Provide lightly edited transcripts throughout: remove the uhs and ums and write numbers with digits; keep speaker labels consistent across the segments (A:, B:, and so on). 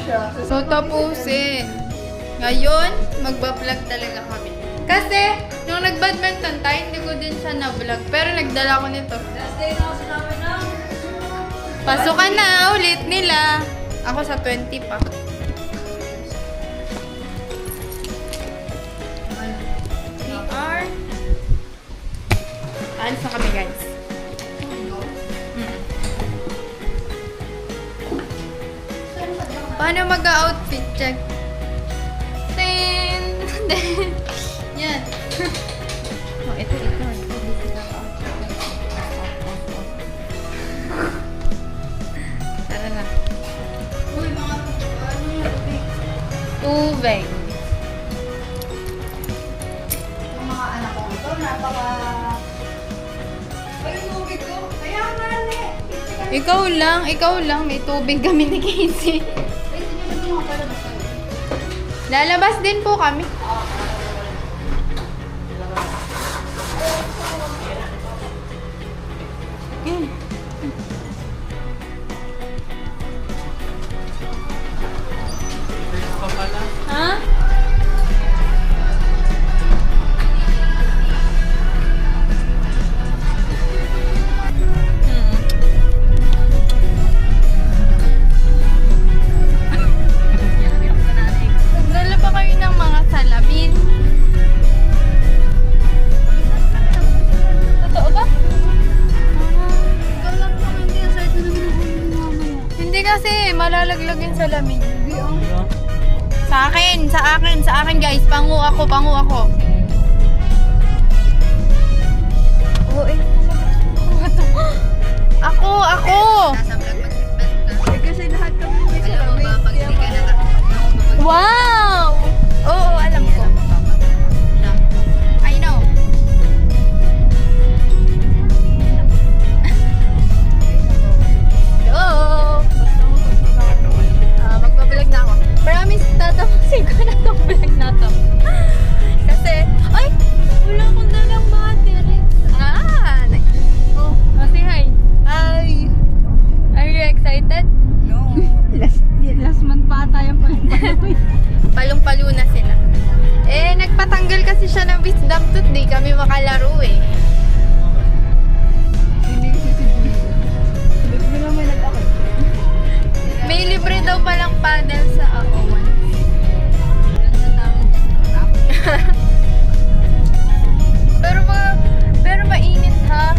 A: siya.
B: So, tapusin. Ngayon, magbablog talaga kami. Kasi, nung nag-badminton tayo, hindi ko din siya na-vlog. Pero nagdala ko nito.
A: Last day na kasi namin na.
B: Pasukan na ulit nila. Ako sa 20 pa. PR. Alis na kami, guys. Paano mag-outfit check? Ten! Yan. Oh, ito. Tara na.
A: Uy, mga ano yung
B: Tubig.
A: Yung mga anak ko ito, napaka... Ay, yung tubig ko. Kaya nga,
B: Ikaw lang. May tubig kami ni Casey.
A: Ay, hindi nyo mga pala basta.
B: Lalabas din po kami. Ha? Nagdala pa kayo ng mga salamin. Totoo ba?
A: Ikaw lang po, hindi. Aside na naman ako yung mamaya.
B: Hindi kasi malalaglag yung salamin.
A: Hindi ako.
B: Sa akin guys, pangu ako. Oo eh. Ako!
A: Nasa vlog mag-feedback ka. Eh, kasi lahat kami may salamin. Alam mo ba, pag hindi ka nakakapag
B: Wow! Oo, alam ko. I know. Hello! Magpa-vlog na ako. Promise, tatapusin ko na itong vlog na to. Kasi, ay! Wala akong dalang battery. Oh, say hi.
A: Ay!
B: Are you excited?
A: No. Last month pa tayo pa.
B: Palong-palo na sila. Eh, nagpatanggal kasi siya ng wisdom tooth. Di kami makalaro eh.
A: Hindi kasi si Julia. Ba't mo naman nag-akit?
B: May libre daw palang paddle sa Aowan. pero mainit ha.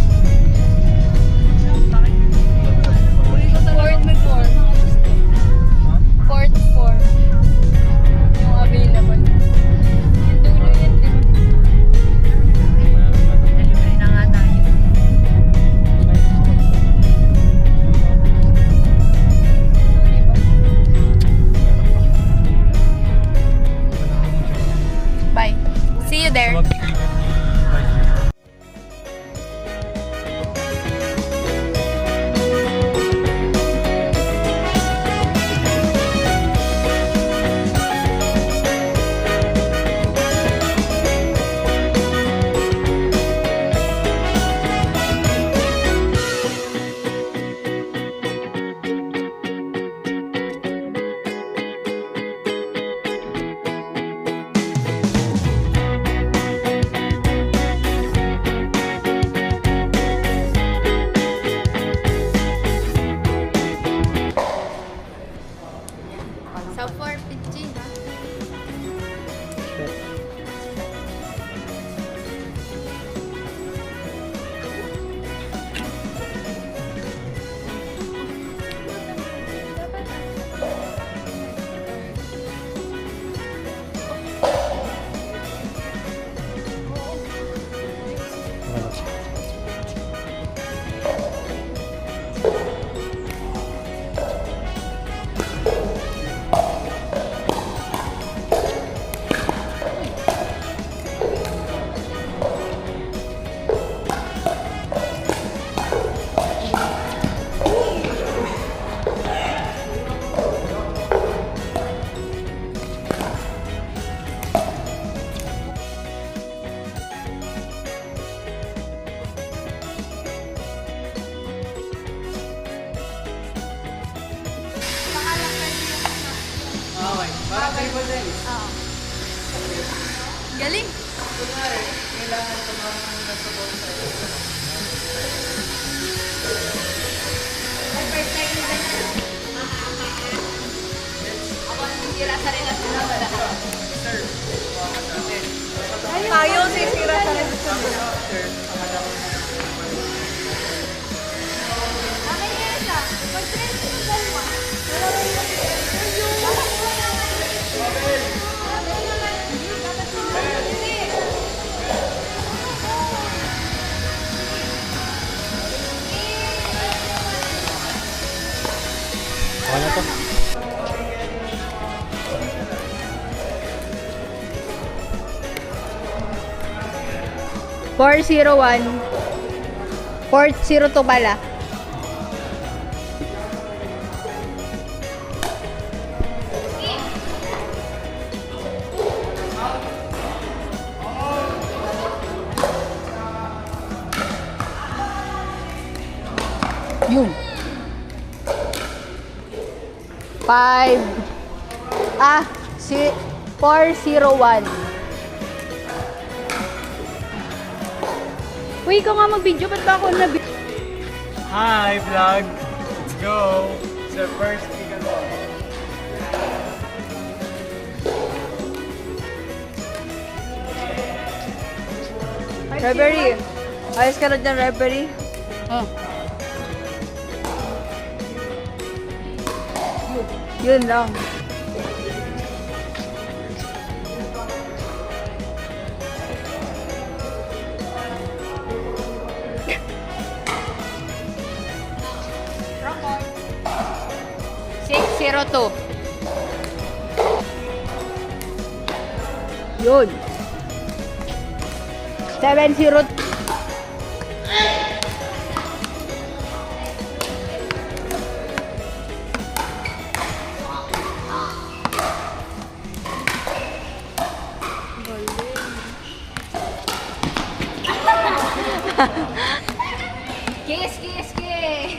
B: Fourth floor. Yung available. Yung dulo yun, di ba?
A: Delivery na nga tayo.
B: Bye. See you there. Sa 4 ha?
A: table tennis.
B: Oo. Galing.
A: Kunwari, kailangan tumama nasa bonsai.
B: Ay, first time na ganyan. Ako nasisira sa relasyon na wala ka.
A: Serve.
B: Tayo sisira sa relasyon mo.
A: Serve.
B: Akin yan siya. Mag-trend mo dalawa.
C: Ano to?
B: Port 02 pala. Yun. 401. Uy, ikaw nga mag-video. Ba't ba ako na-video?
C: Hi, vlog! Let's go! It's our first week ano.
B: Reverie. Ayos ka na dyan, Reverie. Oh. Yun lang. $602. Yun. 702. Kiss, kiss, kiss.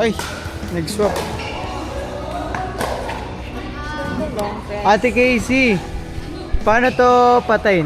C: Ay, nag-swap. Ate Casey, paano to patayin?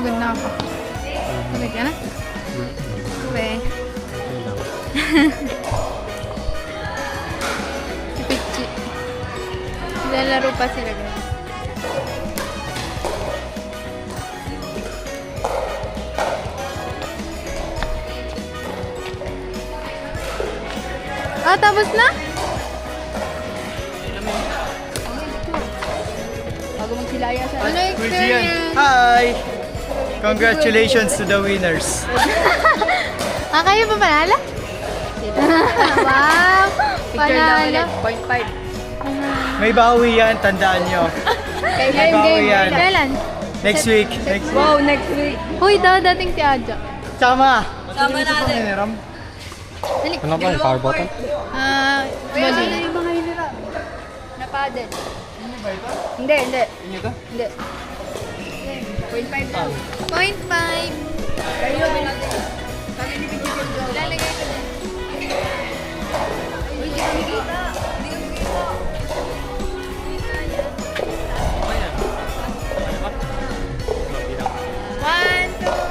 B: Pagod na ako. Pagod ka na? Uwe. Si Pichi. Lalaro pa sila guys. Ah, tapos na? Bago magsilaya sa... Ano yung experience?
C: Hi! Congratulations to the winners.
B: Ah, kayo pa panala? sila. Wow! Panalo.
A: 0.5.
C: May bawi yan, tandaan nyo.
B: Game,
C: bawi yan.
B: Kailan?
C: Next week. Next week.
A: Wow, next week.
B: Huy, dating si Adja.
C: Sama.
A: Sama natin.
B: Dali.
D: Ano ba yung power button?
B: Bali.
A: Yung mga hinirap.
B: Na paddle.
A: Hindi.
C: Inyo to?
A: Hindi. 0.5 lang.
B: 0.5.
A: Kayo. Kalinipid niyo yung jowa.
B: Lalagay ko din.
A: Hindi kami kita. Hindi kami kita.
B: One, two.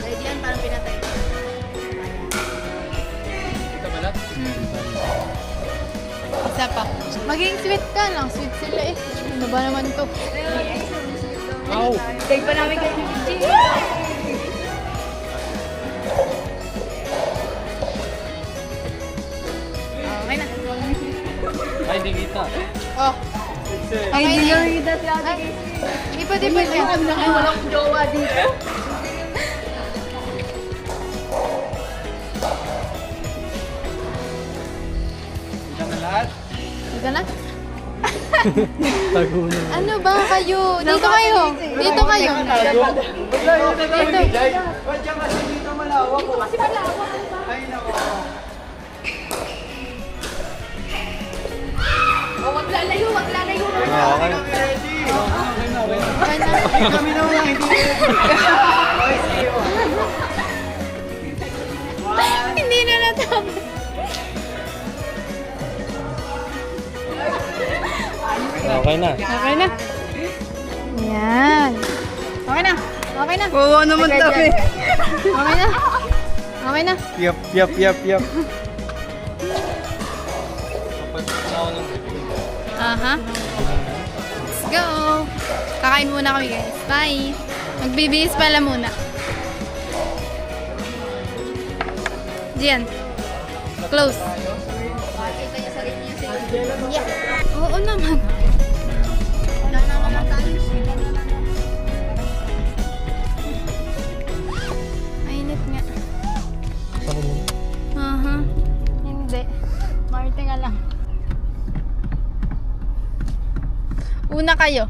B: Dahil yan, parang pinatay.
C: Ito ba lahat?
B: Isa pa. Maging sweet ka lang. Sweet sila eh. Ano ba naman to?
C: Ow!
A: Take pa namin kayo.
B: Okay na.
C: Ay, hindi kita.
B: Oh.
A: Ay, hindi kami kita si Ate
B: Ay,
A: Casey.
B: ipad yan.
A: Ay, walang jowa dito.
C: Ito na lahat?
B: Ika na?
C: Tago na.
B: Ano ba kayo? Dito kayo. Dito kayo. Dito.
C: Ba't yan kasi dito malawak? Dito kasi malawak. Ay, nako.
A: Wag lalayo.
C: Okay. Ready? Okay na.
B: Okay na.
C: Kami na wala, hindi ready. Okay, see you.
B: Hindi na natapos.
D: Okay na.
B: Okay na. Yan. Okay na. Okay na.
A: Oo naman tabi.
B: Okay na. Okay na.
C: Yup.
B: Aha. Let's go. Kakain muna kami guys. Bye. Magbibihis pala muna. Diyan. Close. Yeah. Oo naman. Mainit nga. Aha. Hindi. Marte nga lang. Una kayo.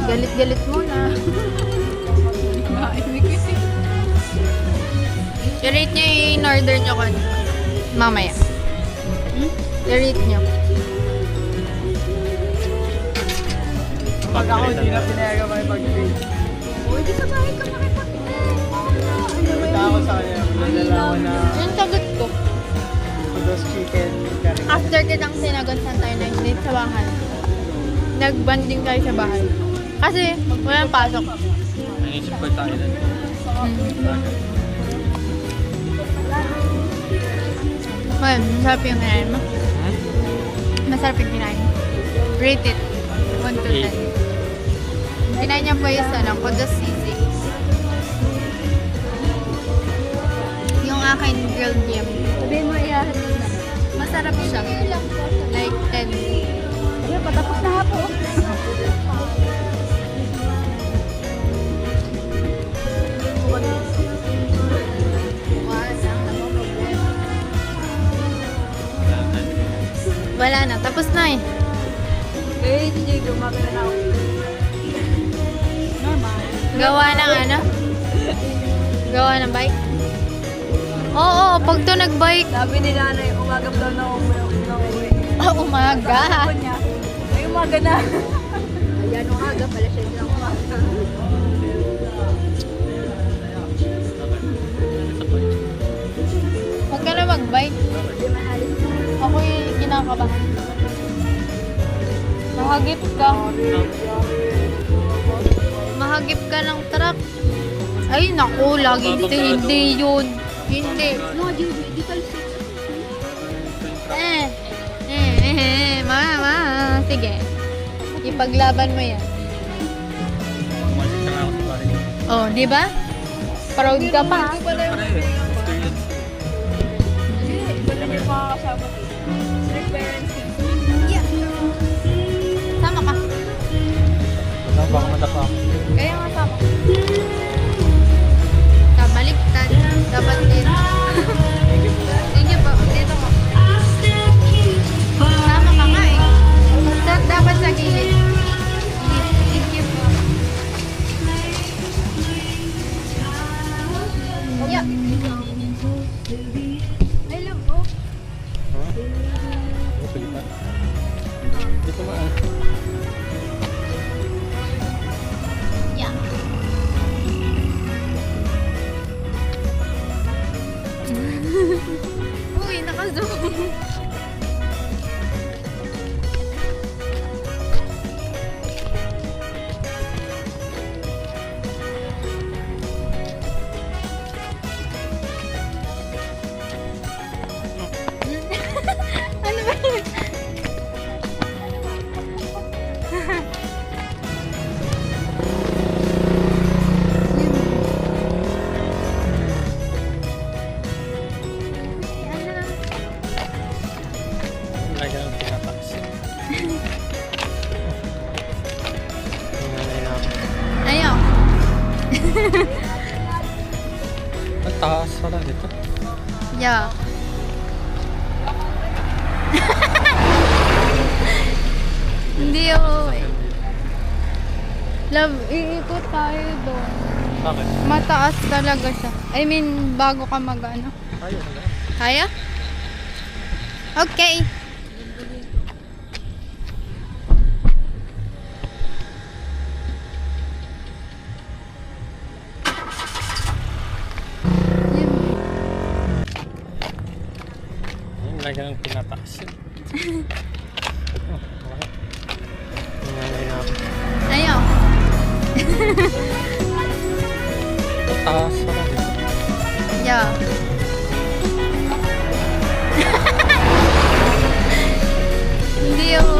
B: Galit-galit muna. I-rate nyo yung in-order nyo kanina. Mamaya. I-rate nyo.
C: Pag ako, di na pinayagan makipag-date.
A: Uy, di sa bahay ka makipag-date.
C: Punta ako sa kanya. Nalalaman na
B: Yung sagot ko.
C: Kudos chicken curry.
B: After kitang sinagot, saan tayo nag-date sa bahay? Nag-banding tayo sa bahay. Kasi, walang pasok.
D: Naisip ko tayo din.
B: Well, masarap yung kinain mo. Masarap yung kinain mo. Rate it. 1 to 10. Kinain niya po yung kudos sisig. Yung akin grilled yam.
A: Sabihin mo, iyahan mo na.
B: Masarap siya. Like 10.
A: Ayun, patapos na hapo.
B: Wala na. Tapos na eh.
A: Eh, DJ, gumagana na ako. Normal.
B: Gawa ng ano? Gawa ng bike? Oo, pag to nag-bike.
A: Sabi ni nanay, umagap daw na umuwi.
B: Umaga.
A: Sabi niya, ay umaga na. Ayan, umaga pala siya dyan umaga.
B: Huwag ka na mag-bike. Ako yung kinakabahan. Mahagip ka. Mahagip ka ng truck. Ay, naku, lagi hindi yun. Hindi.
A: No, di tayo
B: Mama. Sige. Ipaglaban mo yan.
D: Umalis na nga ako sa bahay.
B: Oh, di ba? Proud ka pa.
D: Pare, experience.
A: Iba na yung mga kasama. Strict parents.
B: Sama ka.
D: Baka baka matapa ako.
B: Kaya nga sama. Kabaliktad. Dapat din. Sige po, dito mo. Sama ka nga eh. Dapat sa gilid. Sige po. Yeah. Hello po.
D: Dito mo ah.
B: Yeah. Uy, naka-zoom. Ano ba yun?
D: Lagi ang pinataas. Nanganay na ako.
B: Ayaw.
D: Ang taas pala dito.
B: Yeah. Hindi ako eh. Love, iikot tayo doon.
D: Bakit?
B: Mataas talaga siya. I mean, bago ka mag-ano.
D: Ayaw na.
B: Kaya? Okay. Yun.
D: Lagi ang pinataas. Okay. Nanganay na ako.
B: Ayaw.
D: Ang taas pala dito.
B: Yeah. Hindi ako